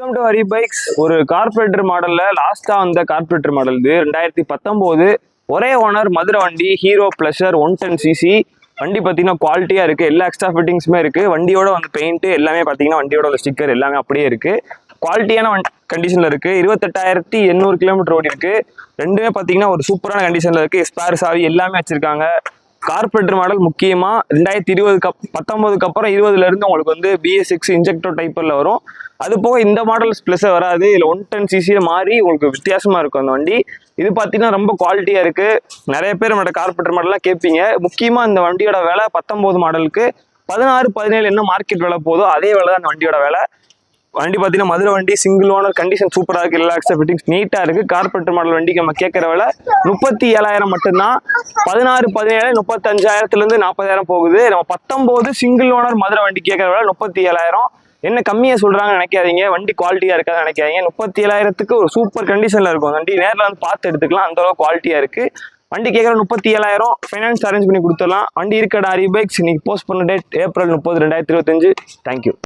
Welcome to Hari bikes. ஒரு carburettor மாடல்ல லாஸ்டா வந்த கார்பரேட்டர் மாடல் இது 2019 ஒரே ஓனர் மதுரை வண்டி ஹீரோ பிளஷர் 110cc. வண்டி பார்த்தீங்கன்னா குவாலிட்டியா இருக்கு, எல்லா எக்ஸ்ட்ரா ஃபிட்டிங்ஸுமே இருக்கு. வண்டியோட வந்து பெயிண்ட் எல்லாமே பார்த்தீங்கன்னா வண்டியோட ஸ்டிக்கர் எல்லாமே அப்படியே இருக்கு. குவாலிட்டியான கண்டிஷன்ல இருக்கு. 28,800 கிலோமீட்டர் ஓடி இருக்கு. ரெண்டுமே பார்த்தீங்கன்னா ஒரு சூப்பரான கண்டிஷன்ல இருக்கு. ஸ்பேர் சாவி எல்லாமே வச்சிருக்காங்க. கார்பரேட்டர் மாடல் முக்கியமா 2019க்கு அப்புறம் 20ல இருந்து உங்களுக்கு வந்து BS6 இன்ஜெக்டர் டைப்பர்ல வரும். அது போக இந்த மாடல் பிளஸ் வராது. இதுல 110cc மாறி உங்களுக்கு வித்தியாசமா இருக்கும் அந்த வண்டி. இது பார்த்தீங்கன்னா ரொம்ப குவாலிட்டியா இருக்கு. நிறைய பேர் நம்மளோட கார்பரேட்டர் மாடல்லாம் கேட்பீங்க. முக்கியமா இந்த வண்டியோட விலை 19 மாடலுக்கு 16, 17 என்ன மார்க்கெட் விலை போதோ அதே விலை தான் அந்த வண்டியோட விலை. வண்டி பார்த்தீங்கன்னா மதுரை வண்டி, சிங்கிள் ஓனர், கண்டிஷன் சூப்பராக இருக்கு, எல்லா எக்ஸ்ட்ரா ஃபிட்டிங்ஸ் நீட்டாக இருக்கு. கார்பரேட்டர் மாடல் வண்டிக்கு நம்ம கேட்குற விலை 37,000 மட்டும்தான். 16, 17 35,000லேருந்து 40,000 போகுது. நம்ம 19 சிங்கிள் ஓனர் மதுரை வண்டி கேட்குற விலை 37,000. என்ன கம்மியாக சொல்கிறாங்கன்னு நினைக்காதீங்க, வண்டி குவாலிட்டியாக இருக்காதுன்னு நினைக்காதீங்க. 37,000க்கு ஒரு சூப்பர் கண்டிஷனில் இருக்கும் வண்டி. நேரில் வந்து பார்த்து எடுத்துக்கலாம், அந்த அளவுக்கு குவாலிட்டியாக இருக்கு. வண்டி கேட்குற 37,000 ஃபைனான்ஸ் அரேஞ்ச் பண்ணி கொடுத்துடலாம். வண்டி இருக்கடா ஹரி பைக்ஸ். இன்னைக்கு போஸ்ட் பண்ண டேட் April 30, 2025. தேங்க்யூ.